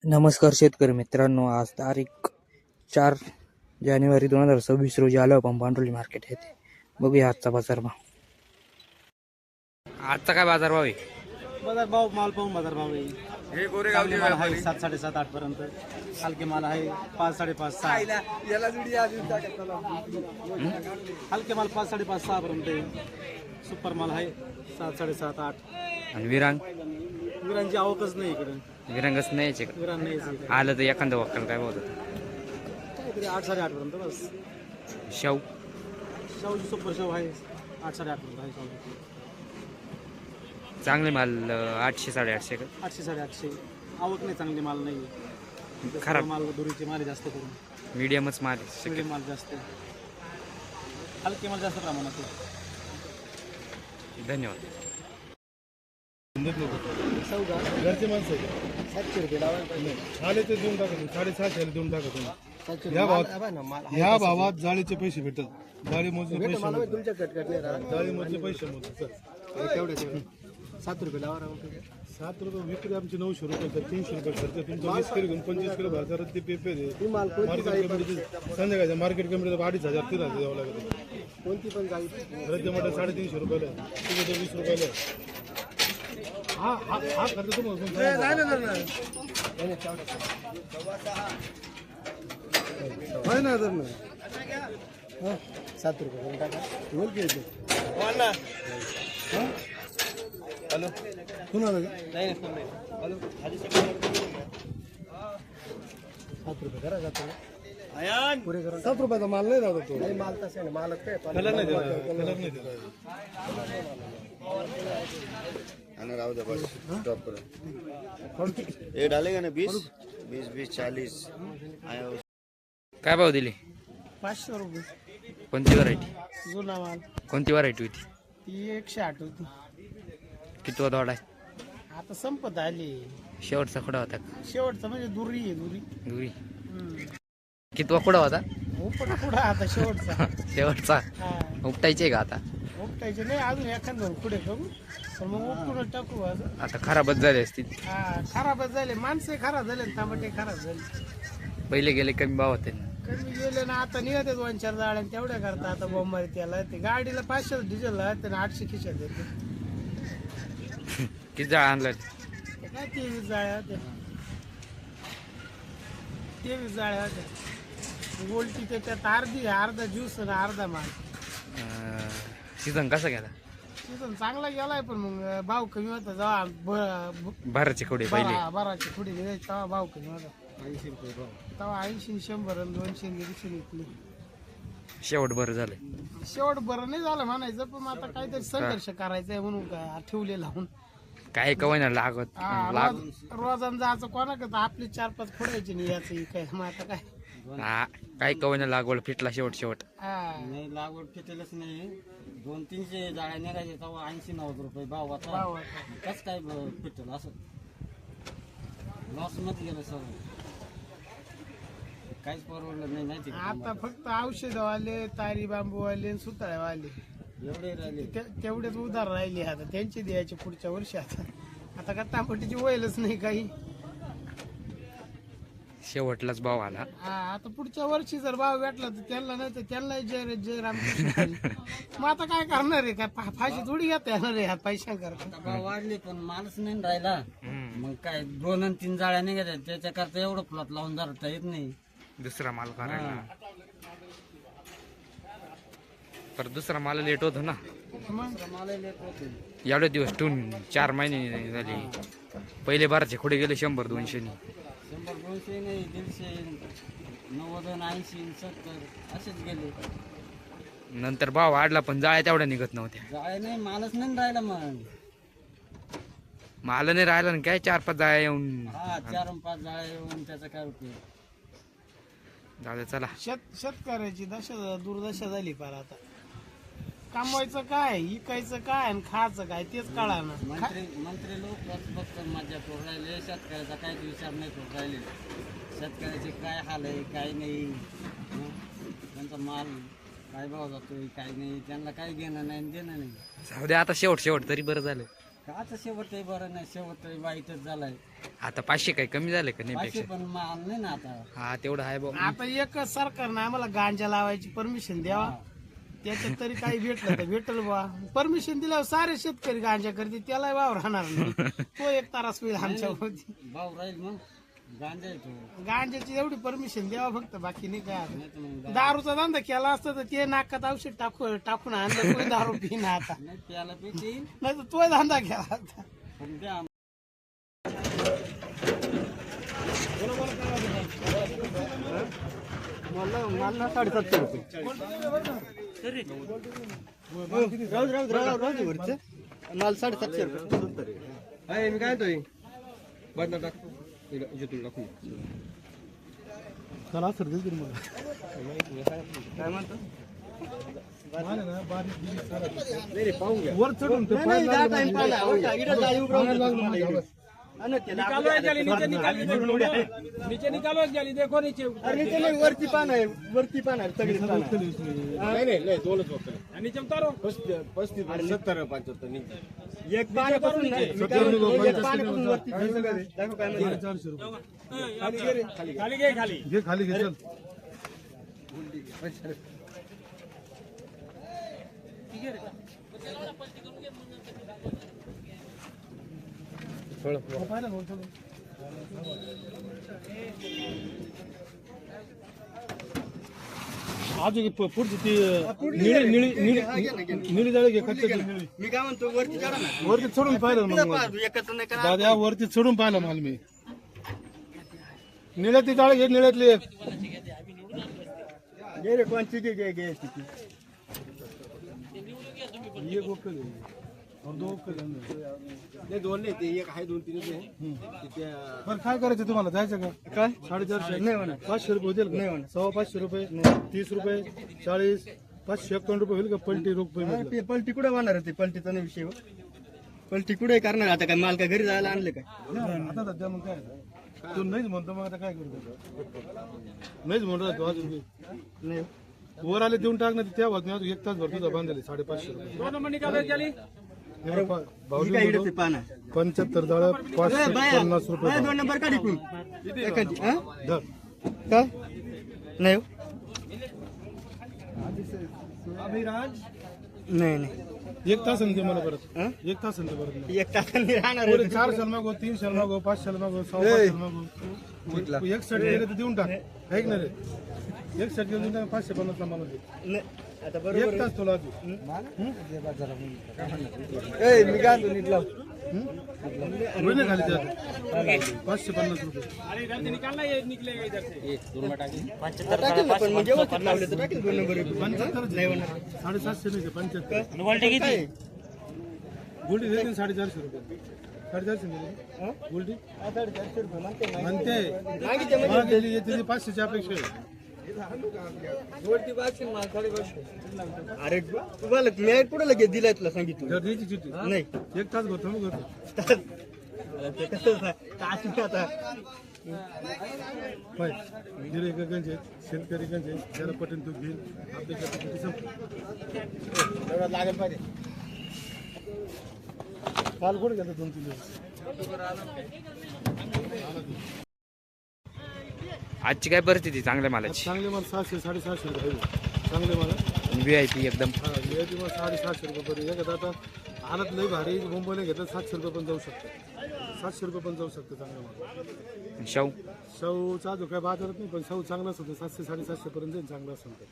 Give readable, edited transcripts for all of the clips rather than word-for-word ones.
नमस्कार शेतकरी मित्रांनो, आज तारीख 4 जानेवारी 2026 रोजी आलो आपण पांडुली मार्केट येथे. बघूया आजचा बाजारभाव. आजचा काय बाजारभाव आहे? बाजारभाव माल पाहून बाजारभाव आहे. चांगले माल आहे 7, 7.5, 8 पर्यंत. हलके माल आहे 5, 5.5, 6. हलके माल 5, 5.5, 6 पर्यंत आहे. सुपर माल आहे 7, 7.5, 8. आणि विरांग विरांची आवकच नाही इकडे. विरांगच नाही का? विरांग नाही आलं तर एखादं वक्कल काय बोलत? काहीतरी 8, 8.5 पर्यंत बस. शाहू शाहूची सुपर शाहू आहे 8, 8.5 पर्यंत आहे. शाहू चांगले माल 800 850 का? 800, 850. आवक नाही, चांगली माल नाही. खराब माल दुरीचे माल जास्त करून मीडियमच माल आहे. सगळे माल जास्त आहे. हलके माल जास्त प्रमाणात आहे. धन्यवाद. घरचे माणसं आहे. 700 रुपये लावायला पाहिजे. आले ते देऊन टाका तुम्ही, 750 देऊन टाका तुम्ही. या भावात जाळीचे पैसे भेटत. जाळी मोजले पैसे मोजले. तुमच्या कटकट नाही राहत. जाळी मोजले पैसे मोजले सर. तेवढे 7 रुपये लावा. 7 रुपये विक्री आमची 900 रुपये तर 300 रुपये खर्च. तुमचं 20 किलो घेऊन 25 किलो बाजारात ते पेपर आहे. मार्केट कमिटीचे संध्याकाळच्या मार्केट कमिटीला 2,500 3,000 द्यावं लागेल. कोणती पण जाळी रद्द मोठा 350 रुपयाला, तुझं 20 रुपयाला. हा हा हा खर्च तुम्हाला आहे ना तर 7 रुपये करून टाका. बोल की येते. हॅलो कुणाला का? नाही हॅलो 7 रुपये करा. 7 रुपये पुरे करून 7 रुपयाचा माल नाही दादा तो. नाही. माल तसं आहे. मालच काय कलर नाही देत. कलर नाही देत. ये डालेगा ना 20 40 काय भाव दिले? 500 रुपये. कोणती व्हरायटी? जुना माल कोणती व्हरायटी होती? ती 108 होती. कितवा दोडा आहे? आता संपत आली. शेवटचा कुठं होता? शेवटचं म्हणजे दुरी आहे. दुरी दुरी कितवा कुठं होता? उपट पुढं आता शेवटचा. शेवटचा हा उपटायचे का आता? उपटायचे नाही. अजून एखादं पुढे करू पण मग उपटून टाकू असं. आता खराबच झाले असतील. हा खराबच झाले. माणसे खराब झाले. टमाटे खराब झाले. पहिले गेले कमी भाव होते. कमी गेले ना. आता निघते 2-4 जाळ्या तेवढ्या करता. आता बॉम्बारी त्याला ते गाडीला 500 डिझेल त्याने 800 खिशात देते. किती जाळ आणलं? ते काय 23 जाळ्या होत्या. 23 जाळ्या होत्या. गोल्टी त्याच्यात अर्धा ज्यूस आणि अर्धा माल. सीझन कसा गेला? सीझन चांगला गेलाय पण मग भाव कमी होता. जेव्हा भराचे खोडे पहिले बाराची पुढे निघायची तेव्हा भाव कमी होता. 80 रुपये भाव. तेव्हा 80, 100 आणि 200 दीडशे विकली. शेवट बरं झालं. शेवट बरं नाही झालं म्हणायचं पण मग आता काहीतरी संघर्ष करायचंय म्हणून काय ठेवले लावून. काय कवायना लागत रोजान जायचं कोणाकडे आपली 4-5 फोडायची नाही याचं काय. मग आता काय काय कवायना लागवड फिटला शेवट. नाही लागवड फिटेलच नाही. 200-300 जाळ्या निघायचे तेव्हा 80-90 रुपये भाव होता. भाव कसं काय फिटेल असं लॉस मध्ये गेलं सगळं. काहीच परवडलं नाही. माहिती आता फक्त औषधवाले, तारी बांबूवाले, सुताळेवाले एवढे राहिले. तेवढेच उधार राहिले. आता त्यांचे द्यायचे पुढच्या वर्षी. आता का तांबटीची वयलच नाही काही. शेवटलाच भाव आला. आता पुढच्या वर्षी जर भाव भेटला तर त्यांना नाही तर त्यांना जय रामकृष्ण. मग आता काय करणार आहे? काय फाशी थोडी घेता येणार आहे ह्या पैशांकरता. भाव वाढले पण माणूस नाही राहिला. मग काय 2 आणि 3 जाळ्या निघायच्या त्याच्याकरता एवढं फ्लॉट लावून धरता येत नाही. दुसरा माल करायला पर दुसरा माल लेट होतो ना. मग मला लेट होते. एवढे दिवस ठेवून 4 महिने झाले. पहिले बाराचे खोडे गेले 100-200 नी. 100-200 नाही 150 90 80 70 असेच गेले. नंतर भाव वाढला पण जाळ्या तेवढ्या निघत नव्हत्या. जाळे नाही मालच नाही राहिला. मग माल नाही राहिला ना काय 4-5 जाळ्या येऊन. हा 4-5 जाळे येऊन त्याचा काय उपयोग. जाऊ दे चला. शेतकऱ्याची दुर्दशा झाली पार. आता कमवायचं काय, इकायचं काय आणि खायचं काय तेच कळा ना. मंत्री लोक फक्त मजा करून राहिले. शेतकऱ्याचा काहीच विचार नाही करून राहिले. शेतकऱ्याचे काय हाल आहे काय नाही. त्यांचा माल काय भाव जातोय काय नाही. त्यांना काही घेणं नाही देणं नाही. जाऊ दे आता शेवट तरी बरं झालं. काच शेवटही बरं नाही, शेवटही वाईटच झालाय. आता 500 काही कमी झाले का नाही पाचशे पेक्षा? पण माल नाही ना आता. हा तेवढं आहे भाऊ. आता एक सरकारनं आम्हाला गांजा लावायची परमिशन द्यावा, त्याच्यात तरी काही भेटलं तर भेटल बा. परमिशन दिल्यावर सारे शेतकरी गांजा करते, त्याला वाव राहणार नाही. तो एक तारास होईल आमच्या होती. भाव राहील मग गांजा येतो. गांजाची एवढी परमिशन द्यावा फक्त, बाकी नाही काय. नाही तर मग दारूचा धंदा केला असता तर ते नाकात औषध टाकून आणलं, कोणी दारू पिना आता. नाही प्यायला पिते नाही तर तो धंदा केला आता. पण द्या. मला 750 रुपये. राहू दे वरचं. माल 750 रुपये. आहे मी काय म्हणतोय बदला टाक इथून टाकून. त्याला असर देईल तुम्ही मला. काय म्हणतो माल आहे ना, बारीक बिरीक सारा. नाही पाहून घ्या. वर चढून ते नाही, पाय नाही, लागलं जात आहे, म्हणजे. पाहिलं. हो का? इकडं जाई उभं राहून लागलं मला म्हणजे इकडं. बस. हा ना, त्याला आपल्या नीचे निकालो जाली देखो नीचे अरे नीचे नाही, वरती पान आहे, वरती पान आहे, सगळी पान आहे. नीचे उतारो. एक पाण्यापासून नाही, मी काय म्हणतो, एक पाण्यापासून वरती सगळं आहे. दाखव काय म्हणतो. 450 रुपये. खाली घे खाली. घे खाली घे चल. आज पुढची ती निळी निळी निळी निळी जाळी घे, कच्च्या निळी. मी काय म्हणतो, वरती चढा ना. वरती चढून पाहिलं मग तिथं मला. पहा, एकत्र नाही करा. दादा वरती चढून पाहिलं माल मी. निळ्यातली जाळी घे, निळ्यातली एक. घे रे, कोणची घे घे घे तिची. एक ओके घे. और दो ओके घे. नाही दोन नाही, ते एक आहे, दोन तीन बरं काय करायचं तुम्हाला, जायचं का? काय 450 नाही म्हणा. 500 रुपये होतील नाही का? म्हणा. 550 रुपये 30 रुपये 40 551 रुपये होईल का? पलटी रुपये अरे ते पलटी कुठे होणार आहे? ते पलटीचा नाही विषय हो. पलटी कुठे करणार आता? काय माल काय घरी जायला आणलं काय? आता सध्या मग काय तू नाहीच म्हणतो, मग आता काय करतो? नाहीच म्हणतो तू अजून. नाही वर आले देऊन टाक ना, त्या मी अजून 1 तास भरतो बांधले 550 रुपये. 2 नंबर निकालो जाली. ही काय इकडे ते पान आहे. 75 जाळं 550 रुपये. बाया 2 नंबर काढ इकडून. एखादी, हा? धर. काय नाही हो. नाही नाही 1 तासाने दे मला परत. हा? 1 तासाने दे परत. एक तासाने राहणार पुढे आहे. 4 शाल मागो, 3 शाल मागो, 5 शाल मागो, 5.5 शाल मागो. एक सेट गेले तर देऊन टाक. आहे की नाही रे? एक सेट देऊन टाक, 550 ला मला दे. नाही, आता बरोबर 1 तास तुला अजून. मी काय म्हणतो, नीट लाव. होईल ना खाली त्यात? 550 रुपये. अरे इधर से निकालना, ये निकलेगा इधर से. टाकेल ना, पण मग व्यवस्थित लावले तर टाकेल 2 नंबर. 75 नाही होणार. 750 नाही ते 75. काय? गुलटी देते 450 रुपये. 450 दिले. हा? गुलटी 450 रुपये म्हणते नाही. म्हणते मागितले म्हणजे मागेली येते 500ची अपेक्षा आहे. अरे तुम्हाला मी कुठे लगेच दिलाय तुला सांगितलं. जर द्यायची चिठ्ठी नाही 1 तास भरतो मग करतो. ते कसं तास आता पाय गिरे गंज आहेत, शेतकरी गंज आहेत, ज्याला पटेल तो घेईल. आपल्या कॅपॅसिटी संपली. एवढा लागेल पाहिजे. काल कुठे गेलं 2-3 दिवस? आजची काय परिस्थिती चांगल्या मालाची? चांगले माल 700 750 रुपये आहे. चांगले माल VIP एकदम. हा VIP माल 750 रुपये पर्यंत. एखादा आता आलात लई भारी मुंबईला घेतलं 700 रुपये पण जाऊ शकतं. 700 रुपये पण जाऊ शकतं चांगला माल. शाहू शाहूचा जो काय बाजारात नाही, पण शाहू चांगला असेल तर 700 750 पर्यंत जाईल चांगला असेल तर.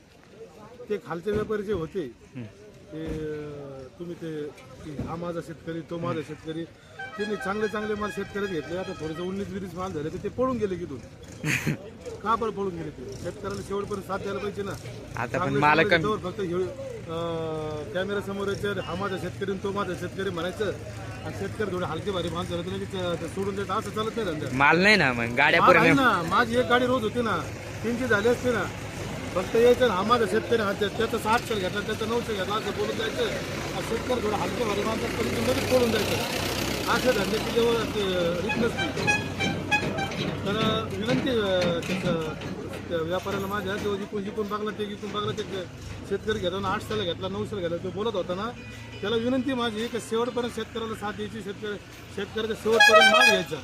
ते खालचे व्यापारी जे होते ते तुम्ही ते हा माझा शेतकरी तो माझा शेतकरी, त्यांनी चांगले चांगले माल शेतकऱ्यात घेतले. आता थोडंसं 19-20 माल झाले तर ते पळून गेले की का बरं पळून गेले ते? शेतकऱ्याला शेवटपर्यंत साथ द्यायला पाहिजे ना. आता पण चांगले माल चांगले कमी. फक्त कॅमेरा समोर यायचं, हा माझा शेतकरी आणि तो माझा शेतकरी म्हणायचं. आणि शेतकरी थोडे हलके भारी माल झालं तर लगेच सोडून द्यायचं, असं चालत नाही धंदा. माल नाही ना, मग गाड्या माल आहे पुऱ्या. ना, माझी एक गाडी रोज होती ना, 3ची झाली असते ना. फक्त यायचं हा माझा शेतकरी, हा त्याचा 700 घेतला, त्याचा 900 घेतला, असं बोलून जायचं. आणि शेतकरी थोडं हलके भारी माणसात पण लगेच बोलून जायचं. अशा धंद्याची जेव्हा रीत नसते तर विनंती त्याचं त्या व्यापाऱ्याला माझ्या तो जिकून बघला ते जिकून बघला ते शेतकरी घेताना 800ला घेतला 900ला घेतला तो बोलत होता ना, त्याला विनंती माझी की शेवटपर्यंत शेतकऱ्याला साथ द्यायची, शेतकऱ्याचा शेवटपर्यंत माल घ्यायचा.